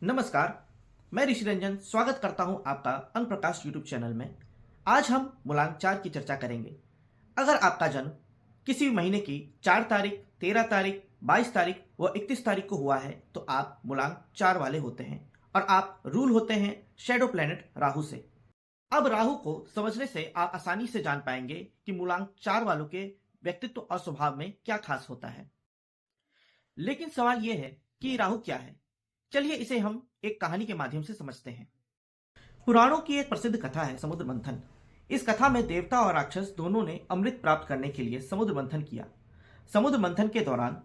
नमस्कार। मैं ऋषि रंजन स्वागत करता हूं आपका अंक प्रकाश यूट्यूब चैनल में। आज हम मूलांक 4 की चर्चा करेंगे। अगर आपका जन्म किसी भी महीने की 4 तारीख, 13 तारीख, 22 तारीख व 31 तारीख को हुआ है तो आप मूलांक 4 वाले होते हैं और आप रूल होते हैं शैडो प्लैनेट राहु से। अब राहु को समझने से आप आसानी से जान पाएंगे कि मूलांक 4 वालों के व्यक्तित्व और स्वभाव में क्या खास होता है। लेकिन सवाल यह है कि राहु क्या है। चलिए इसे हम एक कहानी के माध्यम से समझते हैं। पुराणों की एक प्रसिद्ध कथा है समुद्र मंथन। इस कथा में देवता और राक्षस दोनों ने अमृत प्राप्त करने के लिए समुद्र मंथन किया। समुद्र मंथन के दौरान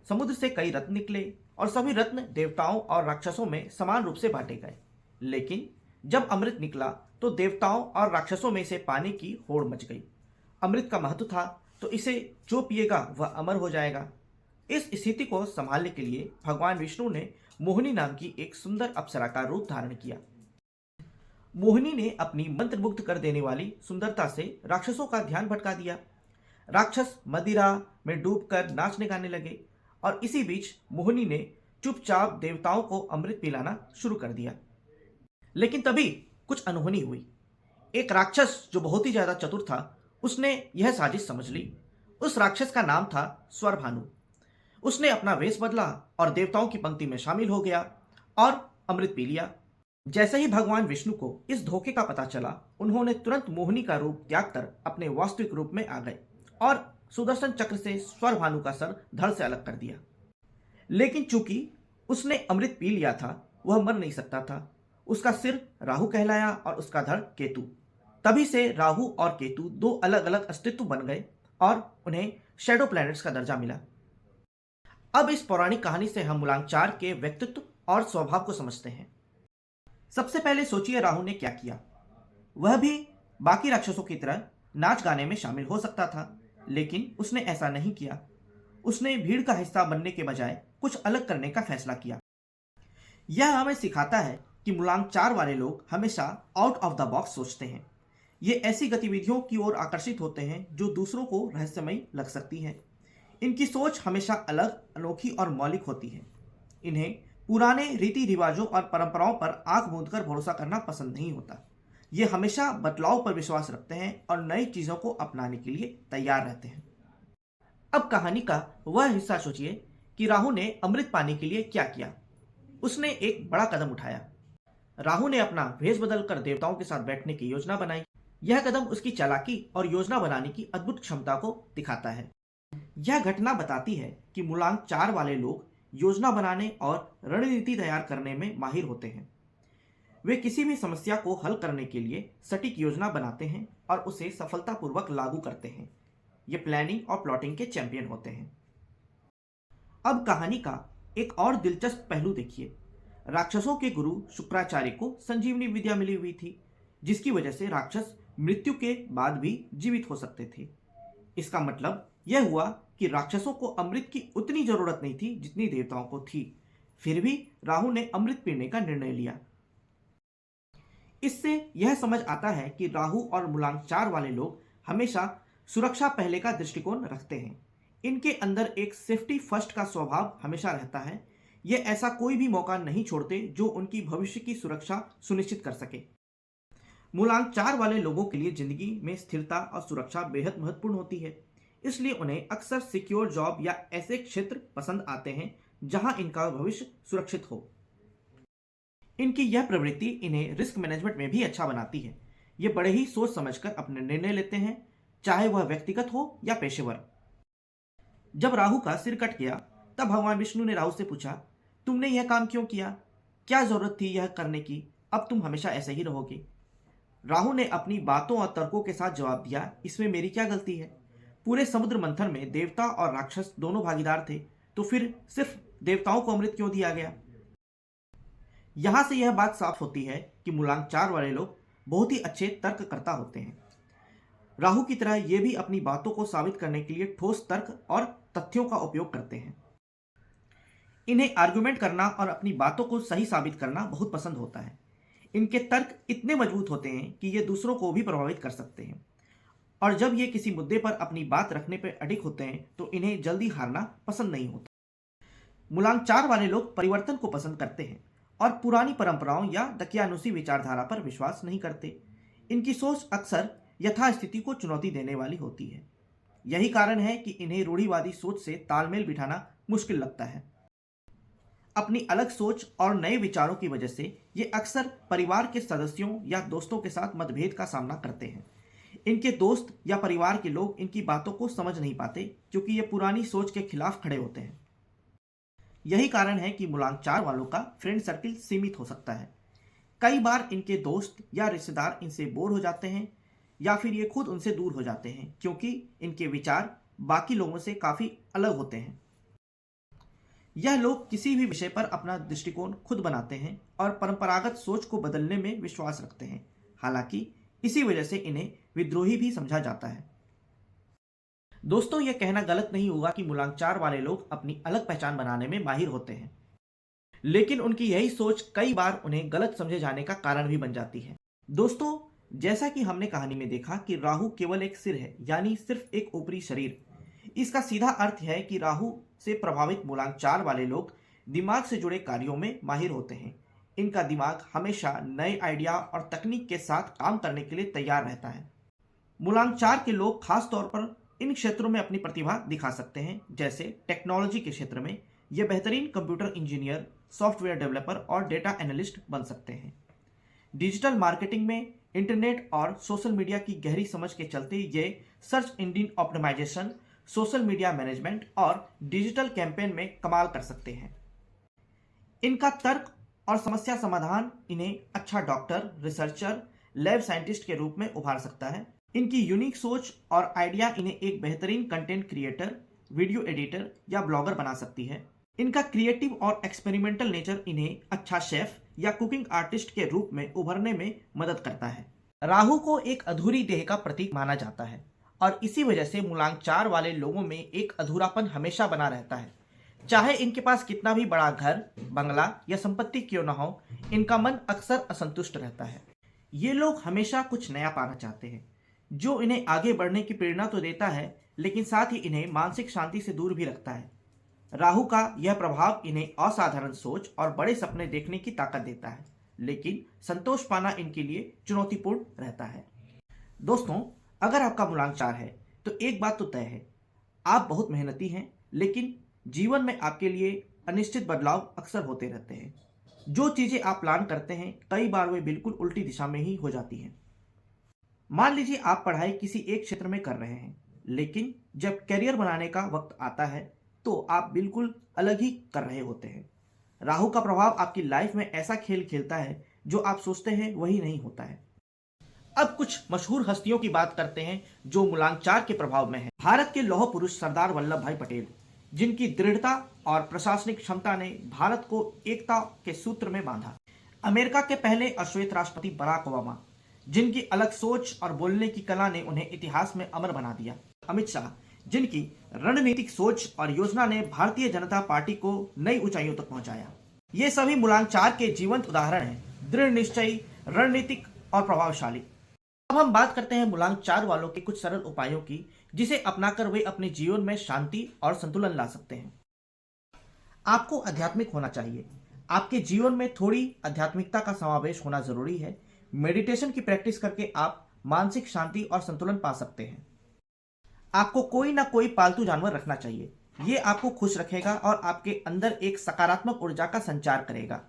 समुद्र से कई रत्न निकले और सभी रत्न देवताओं और राक्षसों में समान रूप से बांटे गए। लेकिन जब अमृत निकला तो देवताओं और राक्षसों में से पाने की होड़ मच गई। अमृत का महत्व था तो इसे जो पिएगा वह अमर हो जाएगा। इस स्थिति को संभालने के लिए भगवान विष्णु ने मोहिनी नाम की एक सुंदर अप्सरा का रूप धारण किया। मोहिनी ने अपनी मंत्रमुग्ध कर देने वाली सुंदरता से राक्षसों का ध्यान भटका दिया। राक्षस मदिरा में डूबकर नाचने गाने लगे और इसी बीच मोहिनी ने चुपचाप देवताओं को अमृत पिलाना शुरू कर दिया। लेकिन तभी कुछ अनहोनी हुई। एक राक्षस जो बहुत ही ज्यादा चतुर था उसने यह साजिश समझ ली। उस राक्षस का नाम था स्वरभानु। उसने अपना वेश बदला और देवताओं की पंक्ति में शामिल हो गया और अमृत पी लिया। जैसे ही भगवान विष्णु को इस धोखे का पता चला उन्होंने तुरंत मोहिनी का रूप त्याग कर अपने वास्तविक रूप में आ गए और सुदर्शन चक्र से स्वरभानु का सर धड़ से अलग कर दिया। लेकिन चूंकि उसने अमृत पी लिया था वह मर नहीं सकता था। उसका सिर राहु कहलाया और उसका धड़ केतु। तभी से राहु और केतु दो अलग अलग अस्तित्व बन गए और उन्हें शैडो प्लैनेट्स का दर्जा मिला। अब इस पौराणिक कहानी से हम मूलांक 4 के व्यक्तित्व और स्वभाव को समझते हैं। सबसे पहले सोचिए राहु ने क्या किया। वह भी बाकी राक्षसों की तरह नाच गाने में शामिल हो सकता था, लेकिन उसने ऐसा नहीं किया। उसने भीड़ का हिस्सा बनने के बजाय कुछ अलग करने का फैसला किया। यह हमें सिखाता है कि मूलांक 4 वाले लोग हमेशा आउट ऑफ द बॉक्स सोचते हैं। ये ऐसी गतिविधियों की ओर आकर्षित होते हैं जो दूसरों को रहस्यमयी लग सकती हैं। इनकी सोच हमेशा अलग, अनोखी और मौलिक होती है। इन्हें पुराने रीति रिवाजों और परंपराओं पर आंख मूंदकर भरोसा करना पसंद नहीं होता। ये हमेशा बदलाव पर विश्वास रखते हैं और नई चीजों को अपनाने के लिए तैयार रहते हैं। अब कहानी का वह हिस्सा सोचिए कि राहु ने अमृत पाने के लिए क्या किया। उसने एक बड़ा कदम उठाया। राहु ने अपना भेष बदलकर देवताओं के साथ बैठने की योजना बनाई। यह कदम उसकी चालाकी और योजना बनाने की अद्भुत क्षमता को दिखाता है। यह घटना बताती है कि मूलांक 4 वाले लोग योजना बनाने और रणनीति तैयार करने में माहिर होते हैं। वे किसी भी समस्या को हल करने के लिए सटीक योजना बनाते हैं और उसे सफलतापूर्वक लागू करते हैं। ये प्लानिंग और प्लॉटिंग के चैंपियन होते हैं। अब कहानी का एक और दिलचस्प पहलू देखिए। राक्षसों के गुरु शुक्राचार्य को संजीवनी विद्या मिली हुई थी, जिसकी वजह से राक्षस मृत्यु के बाद भी जीवित हो सकते थे। इसका मतलब यह हुआ कि राक्षसों को अमृत की उतनी जरूरत नहीं थी जितनी देवताओं को थी। फिर भी राहु ने अमृत पीने का निर्णय लिया। इससे यह समझ आता है कि राहु और मूलांक 4 वाले लोग हमेशा सुरक्षा पहले का दृष्टिकोण रखते हैं। इनके अंदर एक सेफ्टी फर्स्ट का स्वभाव हमेशा रहता है। ये ऐसा कोई भी मौका नहीं छोड़ते जो उनकी भविष्य की सुरक्षा सुनिश्चित कर सके। मूलांक 4 वाले लोगों के लिए जिंदगी में स्थिरता और सुरक्षा बेहद महत्वपूर्ण होती है। इसलिए उन्हें अक्सर सिक्योर जॉब या ऐसे क्षेत्र पसंद आते हैं जहां इनका भविष्य सुरक्षित हो। इनकी यह प्रवृत्ति इन्हें रिस्क मैनेजमेंट में भी अच्छा बनाती है। ये बड़े ही सोच समझकर अपने निर्णय लेते हैं, चाहे वह व्यक्तिगत हो या पेशेवर। जब राहु का सिर कट गया तब भगवान विष्णु ने राहु से पूछा, तुमने यह काम क्यों किया? क्या जरूरत थी यह करने की? अब तुम हमेशा ऐसे ही रहोगे। राहु ने अपनी बातों और तर्कों के साथ जवाब दिया, इसमें मेरी क्या गलती है? पूरे समुद्र मंथन में देवता और राक्षस दोनों भागीदार थे, तो फिर सिर्फ देवताओं को अमृत क्यों दिया गया? यहां से यह बात साफ होती है कि मूलांक 4 वाले लोग बहुत ही अच्छे तर्ककर्ता होते हैं। राहु की तरह ये भी अपनी बातों को साबित करने के लिए ठोस तर्क और तथ्यों का उपयोग करते हैं। इन्हें आर्गुमेंट करना और अपनी बातों को सही साबित करना बहुत पसंद होता है। इनके तर्क इतने मजबूत होते हैं कि ये दूसरों को भी प्रभावित कर सकते हैं। और जब ये किसी मुद्दे पर अपनी बात रखने पर अडिग होते हैं तो इन्हें जल्दी हारना पसंद नहीं होता। मूलांक 4 वाले लोग परिवर्तन को पसंद करते हैं और पुरानी परंपराओं या दकियानुसी विचारधारा पर विश्वास नहीं करते। इनकी सोच अक्सर यथास्थिति को चुनौती देने वाली होती है। यही कारण है कि इन्हें रूढ़िवादी सोच से तालमेल बिठाना मुश्किल लगता है। अपनी अलग सोच और नए विचारों की वजह से ये अक्सर परिवार के सदस्यों या दोस्तों के साथ मतभेद का सामना करते हैं। इनके दोस्त या परिवार के लोग इनकी बातों को समझ नहीं पाते क्योंकि ये पुरानी सोच के खिलाफ खड़े होते हैं। यही कारण है कि मूलांक 4 वालों का फ्रेंड सर्किल सीमित हो सकता है। कई बार इनके दोस्त या रिश्तेदार इनसे बोर हो जाते हैं या फिर ये खुद उनसे दूर हो जाते हैं क्योंकि इनके विचार बाकी लोगों से काफ़ी अलग होते हैं। यह लोग किसी भी विषय पर अपना दृष्टिकोण खुद बनाते हैं और परंपरागत सोच को बदलने में विश्वास रखते हैं। हालांकि इसी वजह से इन्हें विद्रोही भी समझा जाता है। दोस्तों, यह कहना गलत नहीं होगा कि मूलांक 4 वाले लोग अपनी अलग पहचान बनाने में माहिर होते हैं, लेकिन उनकी यही सोच कई बार उन्हें गलत समझे जाने का कारण भी बन जाती है। दोस्तों, जैसा कि हमने कहानी में देखा कि राहु केवल एक सिर है, यानी सिर्फ एक ऊपरी शरीर। इसका सीधा अर्थ है कि राहु से प्रभावित मूलांक 4 वाले लोग दिमाग से जुड़े कार्यों में माहिर होते हैं। इनका दिमाग हमेशा नए आइडिया और तकनीक के साथ काम करने के लिए तैयार रहता है। मूलांक 4 के लोग खास तौर पर इन क्षेत्रों में अपनी प्रतिभा दिखा सकते हैं, जैसे टेक्नोलॉजी के क्षेत्र में ये बेहतरीन कंप्यूटर इंजीनियर, सॉफ्टवेयर डेवलपर और डेटा एनालिस्ट बन सकते हैं। डिजिटल मार्केटिंग में इंटरनेट और सोशल मीडिया की गहरी समझ के चलते ये search engine optimisation, social media management और डिजिटल कैंपेन में कमाल कर सकते हैं। इनका तर्क और समस्या समाधान इन्हें अच्छा डॉक्टर, रिसर्चर, लैब साइंटिस्ट के रूप में उभार सकता है। इनकी यूनिक सोच और आइडिया इन्हें एक बेहतरीन कंटेंट क्रिएटर, वीडियो एडिटर या ब्लॉगर बना सकती है। इनका क्रिएटिव और एक्सपेरिमेंटल नेचर इन्हें अच्छा शेफ या कुकिंग आर्टिस्ट के रूप में उभरने में मदद करता है। राहु को एक अधूरी देह का प्रतीक माना जाता है और इसी वजह से मूलांक 4 वाले लोगों में एक अधूरापन हमेशा बना रहता है। चाहे इनके पास कितना भी बड़ा घर, बंगला या संपत्ति क्यों न हो, इनका मन अक्सर असंतुष्ट रहता है। ये लोग हमेशा कुछ नया पाना चाहते हैं, जो इन्हें आगे बढ़ने की प्रेरणा तो देता है, लेकिन साथ ही इन्हें मानसिक शांति से दूर भी रखता है। राहु का यह प्रभाव इन्हें असाधारण सोच और बड़े सपने देखने की ताकत देता है, लेकिन संतोष पाना इनके लिए चुनौतीपूर्ण रहता है। दोस्तों, अगर आपका मूलांक 4 है तो एक बात तो तय है, आप बहुत मेहनती हैं, लेकिन जीवन में आपके लिए अनिश्चित बदलाव अक्सर होते रहते हैं। जो चीजें आप प्लान करते हैं, कई बार वे बिल्कुल उल्टी दिशा में ही हो जाती हैं। मान लीजिए आप पढ़ाई किसी एक क्षेत्र में कर रहे हैं, लेकिन जब करियर बनाने का वक्त आता है तो आप बिल्कुल अलग ही कर रहे होते हैं। राहु का प्रभाव आपकी लाइफ में ऐसा खेल खेलता है, जो आप सोचते हैं वही नहीं होता है। अब कुछ मशहूर हस्तियों की बात करते हैं जो मूलांक 4 के प्रभाव में है। भारत के लौह पुरुष सरदार वल्लभ भाई पटेल, जिनकी दृढ़ता और प्रशासनिक क्षमता ने भारत को एकता के सूत्र में बांधा। अमेरिका के पहले अश्वेत राष्ट्रपति बराक ओबामा, जिनकी अलग सोच और बोलने की कला ने उन्हें इतिहास में अमर बना दिया। अमित शाह, जिनकी रणनीतिक सोच और योजना ने भारतीय जनता पार्टी को नई ऊंचाइयों तक पहुंचाया। ये सभी मूलांक 4 के जीवंत उदाहरण हैं, दृढ़ निश्चयी, रणनीतिक और प्रभावशाली। अब हम बात करते हैं मूलांक 4 वालों के कुछ सरल उपायों की, जिसे अपनाकर वे अपने जीवन में शांति और संतुलन ला सकते हैं। आपको आध्यात्मिक होना चाहिए। आपके जीवन में थोड़ी आध्यात्मिकता का समावेश होना जरूरी है। मेडिटेशन की प्रैक्टिस करके आप मानसिक शांति और संतुलन पा सकते हैं। आपको कोई ना कोई पालतू जानवर रखना चाहिए। ये आपको खुश रखेगा और आपके अंदर एक सकारात्मक ऊर्जा का संचार करेगा।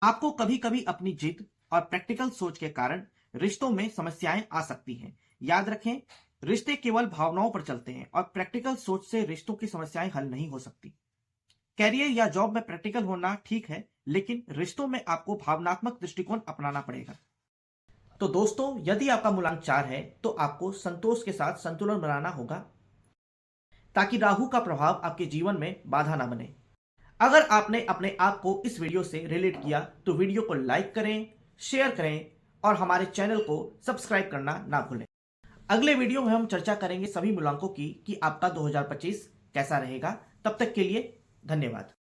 आपको कभी कभी अपनी जिद और प्रैक्टिकल सोच के कारण रिश्तों में समस्याएं आ सकती हैं। याद रखें, रिश्ते केवल भावनाओं पर चलते हैं और प्रैक्टिकल सोच से रिश्तों की समस्याएं हल नहीं हो सकती। कैरियर या जॉब में प्रैक्टिकल होना ठीक है, लेकिन रिश्तों में आपको भावनात्मक दृष्टिकोण अपनाना पड़ेगा। तो दोस्तों, यदि आपका मूलांक 4 है तो आपको संतोष के साथ संतुलन बनाना होगा, ताकि राहु का प्रभाव आपके जीवन में बाधा ना बने। अगर आपने अपने आप को इस वीडियो से रिलेट किया तो वीडियो को लाइक करें, शेयर करें और हमारे चैनल को सब्सक्राइब करना ना भूलें। अगले वीडियो में हम चर्चा करेंगे सभी मूलांकों की कि आपका 2025 कैसा रहेगा। तब तक के लिए धन्यवाद।